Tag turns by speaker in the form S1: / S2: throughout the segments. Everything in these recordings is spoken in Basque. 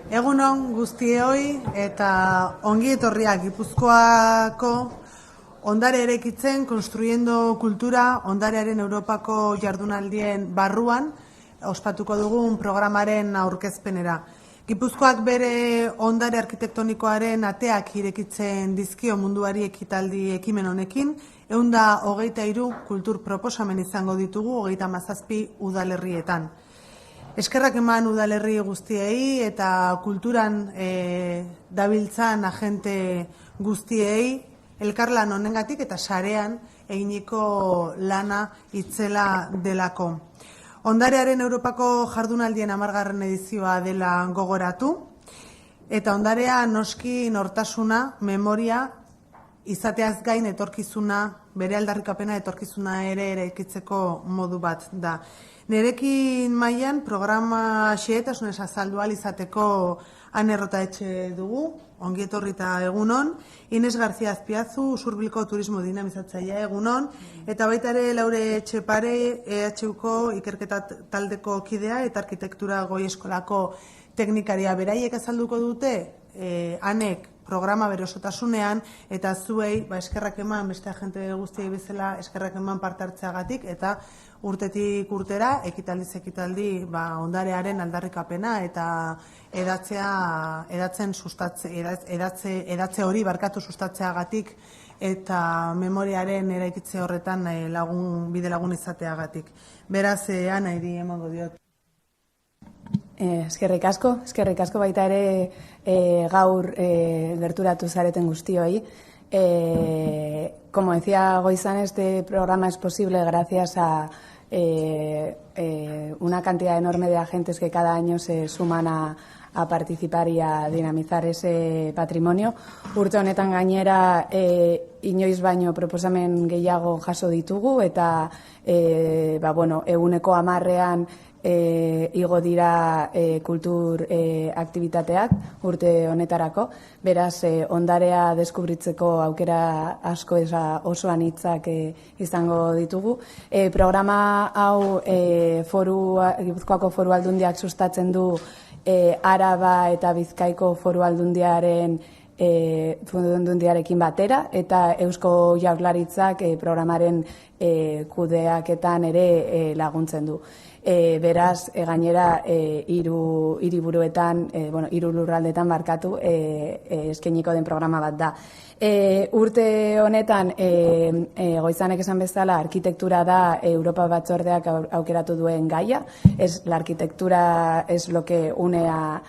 S1: Egunon guztioi eta ongi etorriak Gipuzkoako ondare eraikitzen Construyendo Kultura ondarearen Europako jardunaldien barruan ospatuko dugun programaren aurkezpenera. Gipuzkoak bere ondare arkitektonikoaren ateak irekitzen dizkio munduari ekitaldi ekimen honekin, 123 kultur proposamen izango ditugu 37 udalerrietan. Eskerrak eman udalerri guztiei eta kulturan dabiltzan agente guztiei elkarlan honengatik eta sarean eginiko lana itzela delako. Ondarearen Europako jardunaldien 10. edizioa dela gogoratu eta ondarea noski nortasuna, memoria izateaz gain etorkizuna, bere aldarrikapena etorkizuna ere eraikitzeko modu bat da. Nerekin mailan programa xehetasunez azaldu ahal izateko Ane Errotaetxe dugu, ongi etorri eta egunon, Ines García Azpiazu, Usurbilko turismo dinamizatzailea egunon, eta baita ere Laure Etxepare, EHUko ikerketa taldeko kidea eta arkitektura goi eskolako teknikaria. Beraiek azalduko dute, Anek programa bere osotasunean, eta zuei eskerrak eman, beste agente guztiei bezala eskerrak eman parte hartzeagatik, eta urtetik urtera, ekitaldiz ekitaldi, ondarearen aldarrikapena eta edatze hori barkatu sustatzeagatik eta memoriaren eraikitze horretan bide lagun izateagatik. Beraz, Ana iri emango diot.
S2: Eskerrik asko baita ere gaur gerturatu zareten guztioi. Como decía Goizan, este programa es posible gracias a una cantidad enorme de agentes que cada año se suman a participar y a dinamizar ese patrimonio. Urte honetan gainera inoiz baino proposamen gehiago jaso ditugu eta 10%ean igo dira kultur aktibitateak urte honetarako. Beraz, ondarea deskubritzeko aukera asko oso anitzak izango ditugu. Programa hau Gipuzkoako Foru Aldundiak sustatzen du Araba eta Bizkaiko Foru Aldundiarekin batera eta Eusko Jaurlaritzak programaren kudeaketan ere laguntzen du. Beraz, gainera, hiru lurraldetan barkatu eskainiko den programa bat da. Urte honetan, Goizanek esan bezala, arkitektura da Europa Batzordeak aukeratu duen gaia. La arquitectura es lo que une a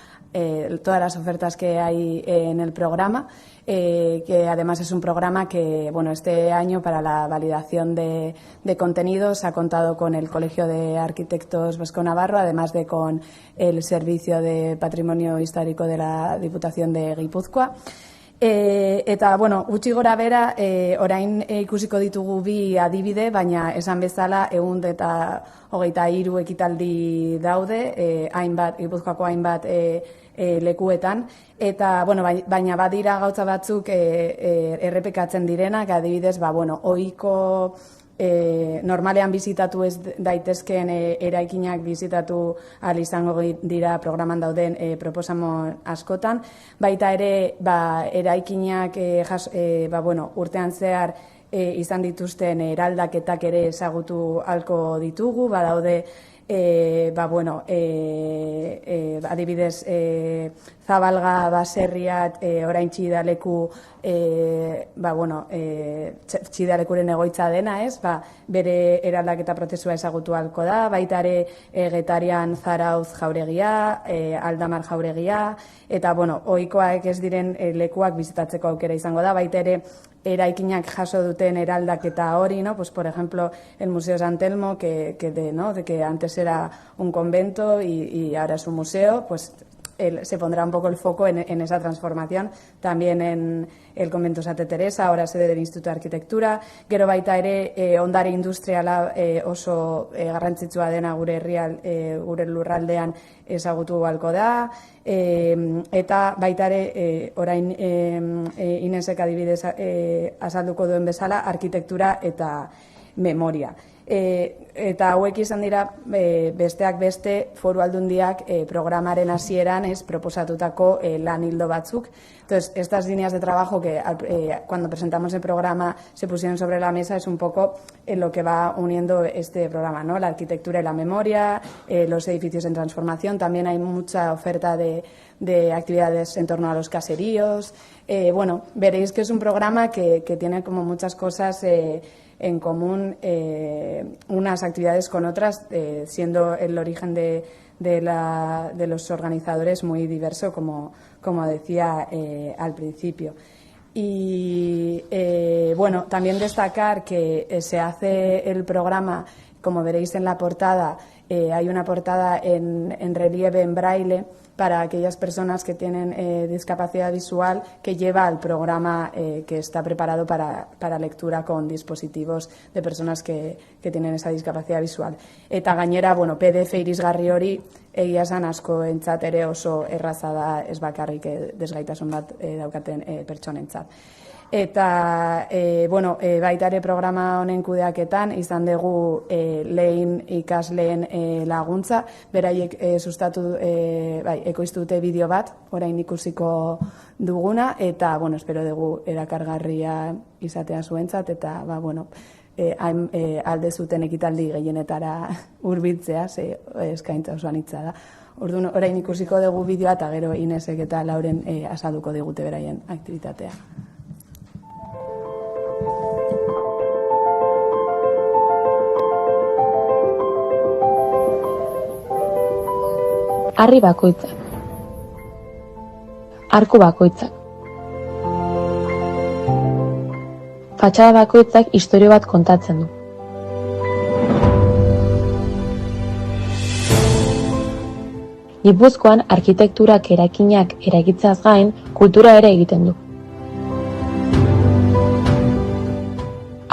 S2: todas las ofertas que hay en el programa, que además es un programa que, este año para la validación de contenidos ha contado con el Colegio de Arquitectos Vasco Navarro, además de con el Servicio de Patrimonio Histórico de la Diputación de Gipuzkoa. Eta, gutxi gora bera, orain ikusiko ditugu bi adibide, baina esan bezala 123 ekitaldi daude, Gipuzkoako hainbat lekuetan, eta, baina badira gauza batzuk errepekatzen direnak, adibidez, ohiko normalean bizitatu ez daitezkeen eraikinak bizitatu ahal izango dira programan dauden proposamen askotan. Baita ere, eraikinak urtean zehar izan dituzten eraldaketak ere ezagutu ahalko ditugu, badaude adibidez Zabalga baserriat orain txidaleku txidalekuren egoitza dena, bere eraldaketa prozesua ezagutu ahalko da, baita ere Getarian Zarautz jauregia, Aldamar jauregia, eta ohikoak ez diren lekuak bizitatzeko aukera izango da, baita ere eraikinak jaso duten eraldaketa hori, por ejemplo, el Museo San Telmo, que antes era un convento y ahora es un museo, pues se pondrá un poco el foco en esa transformación, también en el convento Santa Teresa, ahora sede del Instituto de Arquitectura, gero baita ere ondare industriala oso garrantzitsua dena gure lurraldean ezagutu ahalko da, eta baita ere orain Inesek adibidez azalduko duen bezala arkitektura eta memoria. Eta hauek izan dira besteak beste Foru Aldundiak programaren hasieran proposatutako lan ildo batzuk. Entonces, estas líneas de trabajo que cuando presentamos el programa se pusieron sobre la mesa es un poco lo que va uniendo este programa, ¿no? La arquitectura y la memoria, los edificios en transformación, también hay mucha oferta de actividades en torno a los caseríos. Bueno, veréis que es un programa que tiene como muchas cosas en común, unas actividades con otras, siendo el origen de los organizadores muy diverso, como decía al principio. Y bueno, también destacar que se hace el programa, como veréis en la portada, hay una portada en relieve en braille para aquellas personas que tienen discapacidad visual, que lleva al programa que está preparado para lectura con dispositivos de personas que tienen esa discapacidad visual. Eta gainera, bueno, PDF irisgarri hori egia esan askoentzat ere oso erraza da, ez bakarrik desgaitasun bat daukaten pertsonentzat. Eta, bueno, baita ere programa honen kudeaketan izan dugu lehen ikasleen laguntza, beraiek sustatu, ekoiztu dute bideo bat, orain ikusiko duguna, eta, bueno, espero dugu erakargarria izatea zuentzat, eta, bueno, alde zuten ekitaldi gehienetara hurbiltzea, eskaintza oso anitza da. Orduan, orain ikusiko dugu bideoa, eta gero Inesek eta Lauren azalduko digute beraien aktibitatea.
S3: Harri bakoitzak, arku bakoitzak, fatxada bakoitzak istorio bat kontatzen du. Gipuzkoan arkitekturak eraikinak eraikitzeaz gain kultura ere egiten du.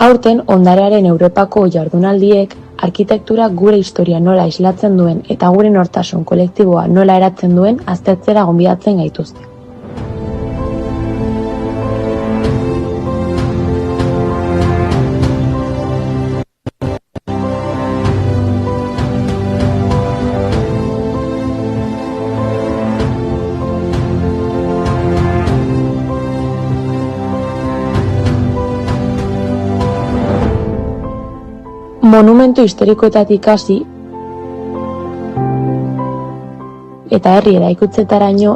S3: Aurten ondarearen Europako jardunaldiek arkitektura gure historia nola islatzen duen eta gure nortasun kolektiboa nola eratzen duen aztertzera gonbidatzen gaituzte. Monumentu historikoetatik hasi eta herri eraikitzetaraino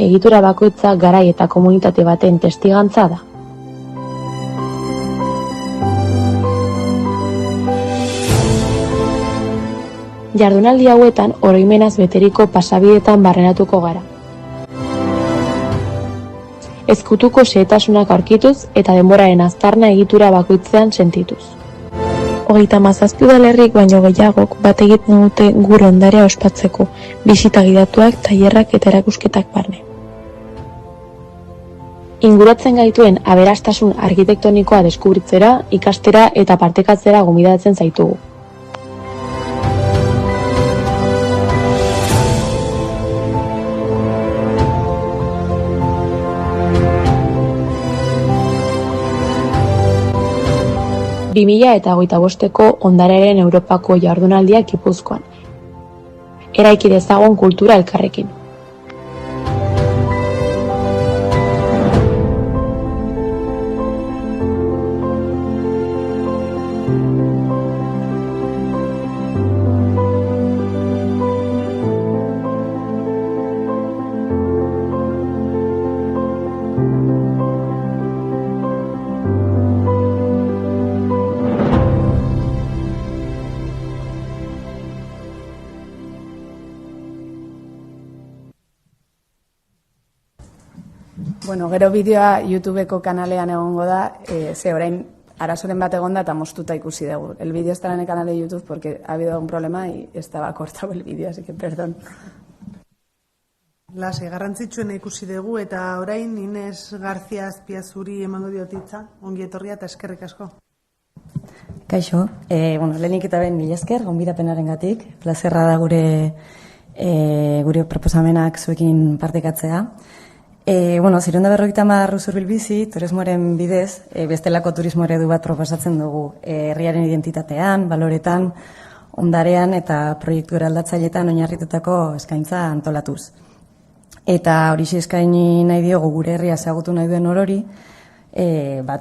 S3: egitura bakoitza garai eta komunitate baten testigantza da. Jardunaldi hauetan oroimenaz beteriko pasabideetan barrenatuko gara. Ezkutuko xehetasunak aurkituz eta denboraren aztarna egitura bakoitzean sentituz. 37 udalerrik baino gehiagok bat egiten dute gure ondarea ospatzeko, bisita gidatuak, tailerrak eta erakusketak barne. Inguratzen gaituen aberastasun arkitektonikoa deskubritzera, ikastera eta partekatzera gonbidatzen zaitugu. Eta 2025ko ondarearen Europako jardunaldiak Gipuzkoan. Eraiki dezagun kultura elkarrekin.
S2: Bueno, gero bideoa YouTubeko kanalean egongo da, ze orain arazoren bat egonda eta moztuta ikusi dugu. El vídeo estará en el canal de YouTube porque ha habido un problema y estaba cortado el vídeo, así que perdón.
S1: Lasai, garrantzitsuena ikusi dugu eta orain Ines García Azpiazuri emango diotitza, ongi etorria eta eskerrik asko.
S4: Kaixo, lehenik eta ben mila esker, gonbidapenarengatik, plazerra da gure proposamenak zuekin partekatzea. Zireunda usurbil bizi, turismoaren bidez, bestelako turismo eredu bat proposatzen dugu. Herriaren identitatean, baloretan, ondarean eta proiektu eraldatzailetan oinarritutako eskaintza antolatuz. Eta hori eskaini nahi diogu gure herria ezagutu nahi duen orori,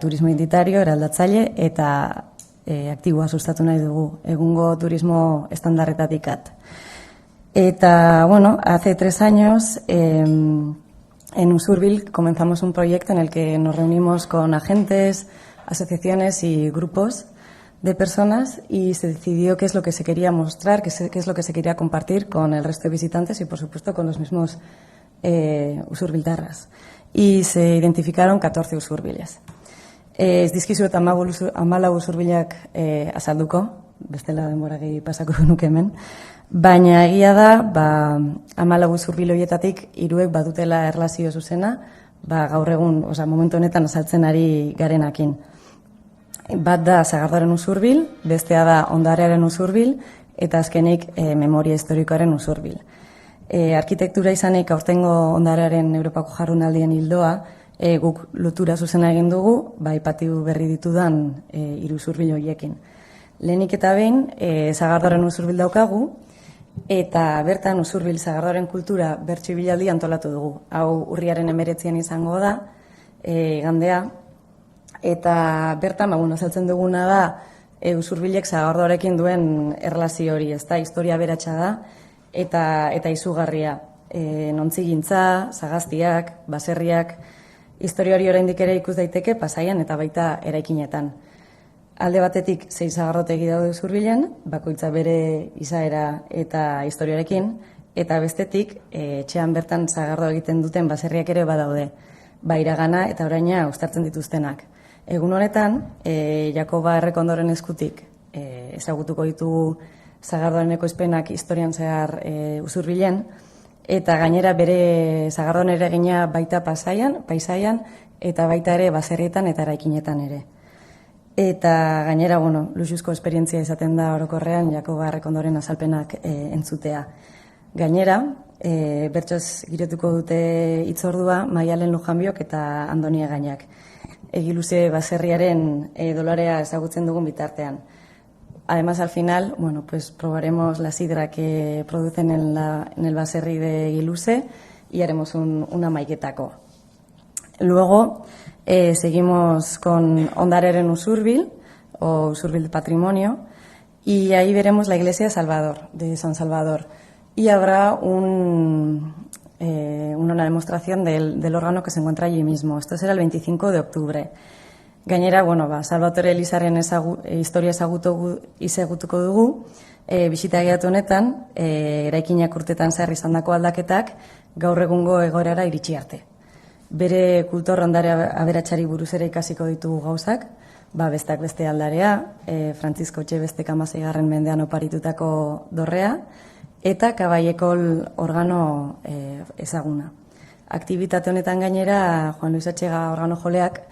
S4: turismo identitario, eraldatzaile eta aktiboa sustatu nahi dugu, egungo turismo estandarretatik at. Eta, hace 3 años en Usurbil comenzamos un proyecto en el que nos reunimos con agentes, asociaciones y grupos de personas y se decidió qué es lo que se quería mostrar, qué es lo que se quería compartir con el resto de visitantes y, por supuesto, con los mismos usurbiltarras. Y se identificaron 14 usurbiles. Ez dizkizuet 14 usurbilak azalduko, bestela denbora gehi pasako nuke hemen, baina egia da, 14 usurbil horietatik 3 badutela erlazio zuzena, gaur egun, momentu honetan azaltzen ari garenakin. Bat da Sagardoaren usurbil, bestea da Ondarearen usurbil, eta azkenik memoria historikoaren usurbil. Arkitektura izanik aurtengo Ondarearen Europako Jardunaldien ildoa, guk lotura zuzena egin dugu, aipatu berri ditudan 3 usurbil horiekin. Lehenik eta behin, Sagardoaren usurbil daukagu, eta bertan usurbil Sagardoaren kultura bertso ibilaldi antolatu dugu. Hau urriaren 19 izango da, igandea, eta bertan, azaltzen duguna da, usurbilek Sagardoarekin duen erlazio hori, ez da, historia beratxa da, eta izugarria. Nontzigintza, sagaztiak, baserriak, historia hori oraindik ere ikus daiteke Pasaian eta baita eraikinetan. Alde batetik 6 sagardotegi daude Usurbilen, bakoitza bere izaera eta historiarekin, eta bestetik etxean bertan sagardo egiten duten baserriak ere badaude, Iragana eta Oraina uztartzen dituztenak. Egun honetan, Jakoba Errekondoren eskutik ezagutuko ditugu Sagardoaren ekoizpenak historian zehar Usurbilen, eta gainera bere Sagardoan ere egina baita Pasaian, eta baita ere baserrietan eta eraikinetan ere. Eta gainera, luxuzko esperientzia izaten da orokorrean Jakoba Errekondoren azalpenak entzutea. Gainera, bertsoz girotuko dute hitzordua Maialen Lujanbiok eta Andonia Gainak. Egiluze baserriaren dolorea ezagutzen dugun bitartean. Además, al final, probaremos la sidra que producen en el baserri de Egiluze y haremos una maiketako. Luego, seguimos con Ondarearen usurbil, o usurbil patrimonio, y ahí veremos la iglesia de San Salvador. Y habrá una demostración del órgano que se encuentra allí mismo. Esto será el 25 de octubre. Gainera, Salvatore Elizaren historia ezagutuko dugu, bisita egiatu honetan, eraikinak urtetan zehar izandako aldaketak gaur egungo egoerara iritsi arte. Bere kultur ondare aberatsari buruz ere ikasiko ditugu gauzak, besteak beste aldarea, Francisco Etxebestek 16. mendean oparitutako dorrea, eta Kabaiekol organo ezaguna. Aktibitate honetan gainera, Juan Luis Atxega organo joleak,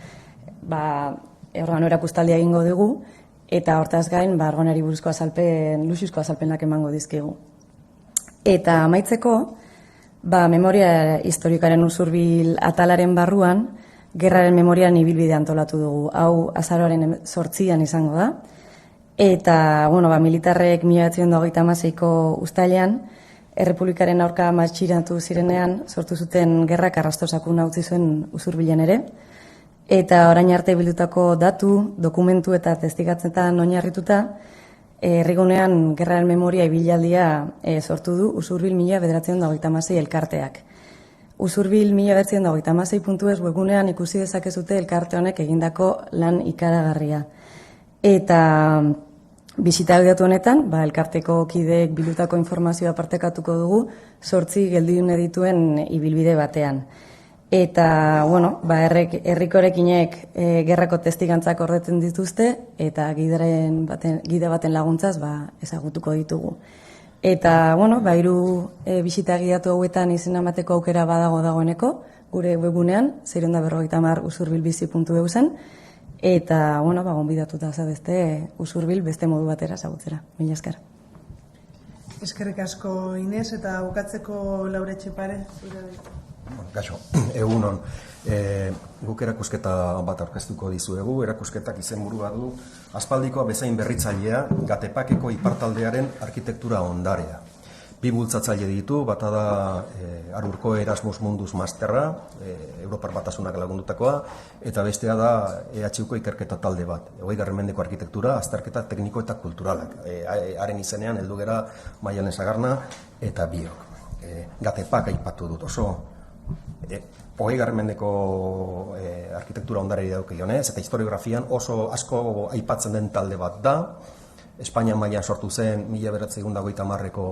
S4: organo erakustaldia egingo dugu, eta hortaz gain, organari buruzko luxuzko azalpenak emango dizkigu. Eta amaitzeko, memoria historikaren usurbil atalaren barruan, gerraren memorian ibilbide antolatu dugu. Hau azaroaren 8an izango da. Eta, militarrek 1926ko uztailean, Errepublikaren aurka matxiratu zirenean, sortu zuten gerrak arrastosakuna utzi zuen Usurbilen ere. Eta orain arte bildutako datu, dokumentu eta testigatzetan oinarrituta, herrigunean gerraren memoria ibilaldia sortu du Usurbil 1926 elkarteak. Usurbil 1926.es webgunean ikusi dezakezute elkarte honek egindako lan ikaragarria. Eta bisita egiatu honetan, elkarteko kideek bildutako informazioa partekatuko dugu 8 geldiune dituen ibilbide batean. Eta, herrikorekinek gerrako testigantzak ordetzen dituzte, eta gide baten laguntzaz ezagutuko ditugu. Eta, hiru bisita gidatu hauetan izena emateko aukera badago dagoeneko, gure webgunean, 650 usurbilbizi.eu zen, eta, gonbidatuta zabeste Usurbil beste modu batera ezagutzera. Mila esker.
S1: Eskerrik asko Inez, eta bukatzeko Laura Etxepare.
S5: Gaixo, egunon. Guk erakusketa bat aurkeztuko dizuegu, erakusketak izenburua du aspaldikoa bezain berritzailea Gatepakeko ipartaldearen arkitektura ondarea. Bi bultzatzaile ditu, bata da Arurko Erasmus Mundus Masterra, Europar Batasunak lagundutakoa, eta bestea da EHUko ikerketa talde bat, 20. mendeko arkitektura, azterketa tekniko eta kulturalak. Haren izenean heldu gera Maialen Sagarna eta biok. Gatepak aipatu dut, oso 20. mendeko arkitektura ondarei daukionez, eta historiografian oso asko aipatzen den talde bat da. Espainia mailan sortu zen 1950ko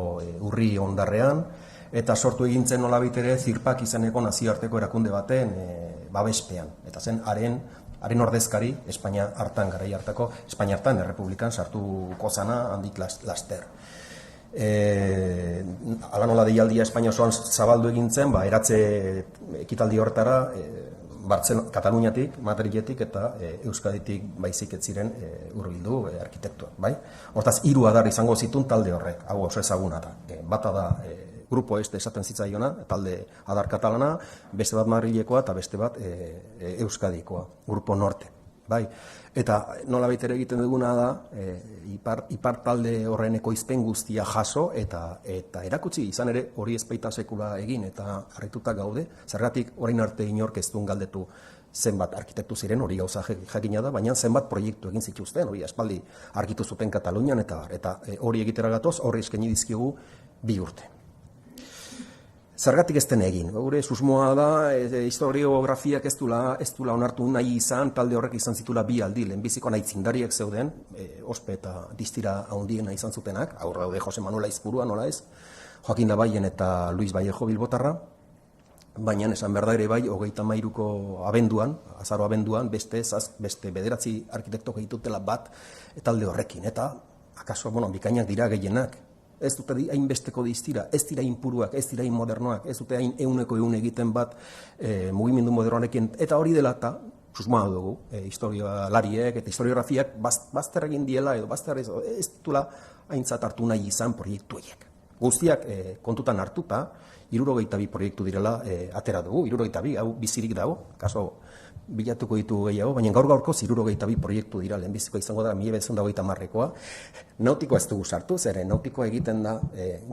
S5: urri ondarrean, eta sortu egintzen nolabait ere ZIRPAK izeneko nazioarteko erakunde baten babespean. Eta zen haren ordezkari Espainia hartan, garai hartako Espainia hartan errepublikan sartuko zana handik laster. Hala nola deialdia Espainia osoan zabaldu egintzen, eratze ekitaldi horretara Kataluniatik, Madriletik eta Euskaditik baizik ez ziren hurbildu arkitektuak, bai? Hortaz, 3 adar izango zituen talde horrek, hau oso ezaguna da. Bata da Grupo Este esaten zitzaiona, talde adar katalana, beste bat Madrilekoa eta beste bat Euskadikoa, Grupo Norte, bai? Eta nolabait ere egiten duguna da, ipar talde horren ekoizpen guztia jaso eta erakutsi izan ere hori ez baita sekula egin eta harrituta gaude, zergatik orain arte inork ez duen galdetu zenbat arkitektu ziren, hori gauza jakina da, baina zenbat proiektu egin zituzten, hori aspaldi argitu zuten Katalunian eta hori egitera gatoz, horri eskaini dizkigu 2 urte. Zergatik ez den egin, gure susmoa da, historiografiak ez dula onartu nahi izan, talde horrek izan zitula 2 aldi, lehenbiziko aitzindariak zeuden, ospe eta distira handiena izan zutenak, aurra daude Jose Manuel Aizpurua, nola ez, Joaquin Labayen eta Luis Vallejo Bilbotarra, baina esan behar da ere bai, 33ko abenduan, azaro abenduan, beste 9 arkitekto gehitutela bat talde horrekin, eta akaso, bikainak dira gehienak, ez dute hainbesteko distira, ez dira inpuruak, ez dira inmodernoak, ez dute hain euneko egiten bat mugimendu modernoarekin, eta hori dela eta, susmoa dugu, historialariek eta historiografiak bazter egin diela edo bazter ez dutela aintzat hartu nahi izan proiektu horiek. Guztiak kontutan hartuta, 72 proiektu direla atera dugu, 72, hau bizirik dago, kaso bilatuko ditu gehiago, baina gaur-gaurko 72 proiektu dira, lehenbizikoa izango da 1930koa. Nautikoa ez dugu sartu, zeren nautikoa egiten da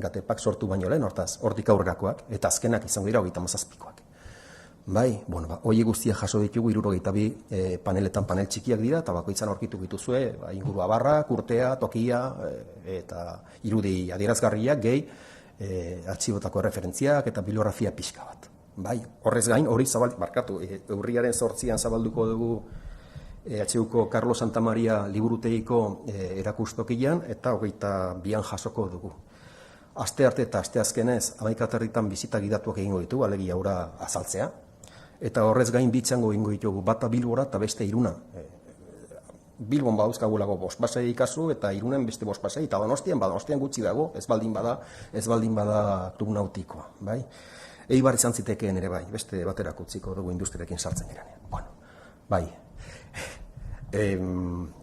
S5: Gatepak sortu baino lehen, hortik aurrerakoak, eta azkenak izango dira 37koak. Bai, hori guztia jaso ditugu 72 paneletan panel txikiak dira, eta bakoitzan aurkitu dituzue, inguru abarra, kurtea, tokia, eta irudi adierazgarriak gehi, artxibotako referentziak eta bibliografia pixka bat. Bai, horrez gain, hori urriaren 8an zabalduko dugu HUko Carlos Santamaria liburutegiko erakustokian eta 22an jasoko dugu. Aste arte eta aste azkenez, 11 bizita gidatuak egingo ditu, alegia aurra azaltzea, eta horrez gain bitxango egingo ditugu, bata Bilbora eta beste Iruna. Bilbon badauzkagulago 5 pasei kasu eta Irunen beste 5 pasei, eta Donostian gutxi dago, ez baldin bada klub nautikoa, bai? Eibar izan zitekeen ere bai, beste baterako utziko dugu industriarekin sartzen geranean. Bai.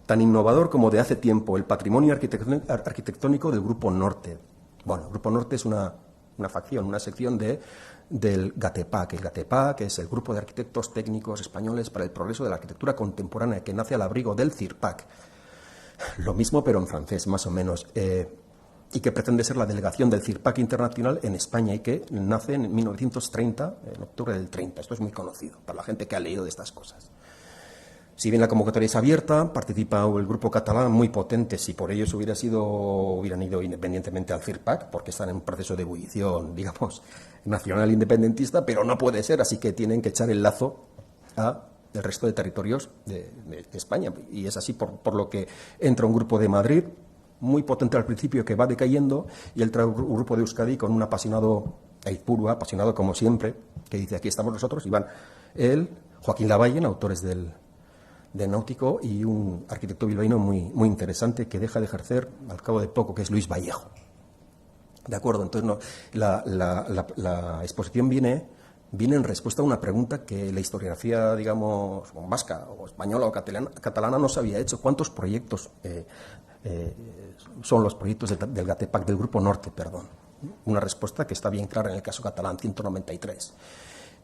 S5: Tan innovador como de hace tiempo el patrimonio arquitectónico del Grupo Norte. Bueno, el Grupo Norte es una facción, una sección del Gatepak. El Gatepak es el grupo de arquitectos técnicos españoles para el progreso de la arquitectura contemporánea que nace al abrigo del CIRPAK. Lo mismo pero en francés, más o menos. Y que pretende ser la delegación del CIRPAK internacional en España y que nace en 1930, en octubre del 30. Esto es muy conocido para la gente que ha leído de estas cosas. Si bien la convocatoria es abierta, participa el grupo catalán muy potente, si por ellos hubieran ido independientemente al CIRPAK, porque están en un proceso de ebullición, digamos, nacional independentista, pero no puede ser, así que tienen que echar el lazo al resto de territorios de España. Y es así por lo que entra un grupo de Madrid, muy potente al principio, que va decayendo, y el grupo de Euskadi con un apasionado Aizpurua, apasionado como siempre, que dice aquí estamos nosotros, y van él, Joaquín Labayen, autores del Náutico, y un arquitecto bilbaíno muy interesante que deja de ejercer al cabo de poco, que es Luis Vallejo. De acuerdo, entonces la exposición viene en respuesta a una pregunta que la historiografía, digamos, vasca o española o catalana no se había hecho. ¿Cuántos proyectos son los proyectos del Gatepak, del Grupo Norte, perdón? Una respuesta que está bien clara en el caso catalán, 193.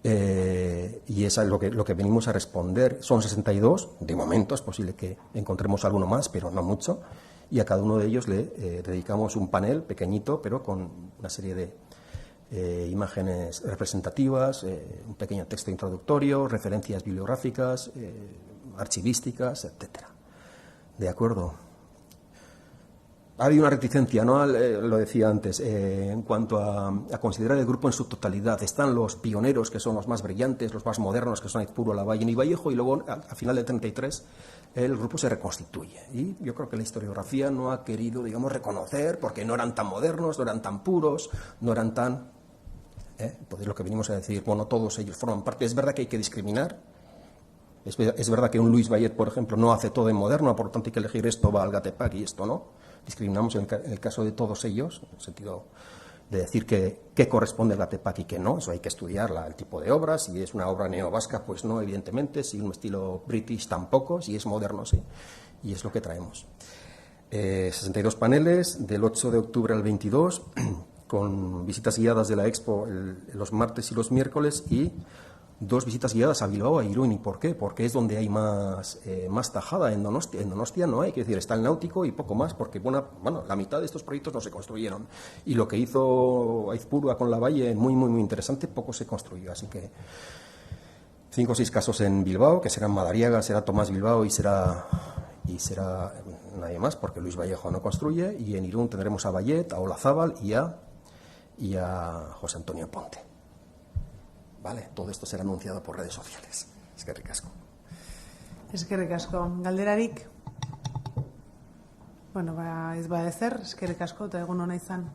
S5: Y es lo que venimos a responder. Son 62, de momento es posible que encontremos alguno más, pero no mucho, y a cada uno de ellos le dedicamos un panel pequeñito, pero con una serie de imágenes representativas, un pequeño texto introductorio, referencias bibliográficas, archivísticas, etcétera. ¿De acuerdo? Ha habido una reticencia, ¿no? Lo decía antes, en cuanto a considerar el grupo en su totalidad. Están los pioneros, que son los más brillantes, los más modernos, que son Aizpuru, Lavalle y Vallejo, y luego, al final del 33, el grupo se reconstituye. Y yo creo que la historiografía no ha querido, digamos, reconocer, porque no eran tan modernos, no eran tan puros, no eran tan... Entonces lo que venimos a decir, bueno, todos ellos forman parte. Es verdad que hay que discriminar. Es verdad que un Luis Vallet, por ejemplo, no hace todo en moderno, por lo tanto hay que elegir esto va al Gatepac y esto no. Discriminamos en el caso de todos ellos, en el sentido de decir qué corresponde al Gatepac y qué no. Eso hay que estudiar, el tipo de obra. Si es una obra neovasca, pues no, evidentemente. Si un estilo british, tampoco. Si es moderno, sí. Y es lo que traemos. 62 paneles, del 8 de octubre al 22, con visitas guiadas de la Expo los martes y los miércoles, y 2 visitas guiadas a Bilbao, a Irún. ¿Y por qué? Porque es donde hay más tajada. En Donostia no hay, que decir, está el náutico y poco más, porque la mitad de estos proyectos no se construyeron. Y lo que hizo Aizpurua con Lavalle, muy, muy, muy interesante, poco se construyó. Así que 5 o 6 casos en Bilbao, que serán Madariaga, será Tomás Bilbao y será nadie más, porque Luis Vallejo no construye. Y en Irún tendremos a Vallet, a Olazábal y a José Antonio Ponte. Vale, todo esto será anunciado por redes sociales. Eskerrik asko.
S1: Eskerrik asko. Galderarik? Bueno, ez ba ezer, eskerrik asko eta egun ona izan.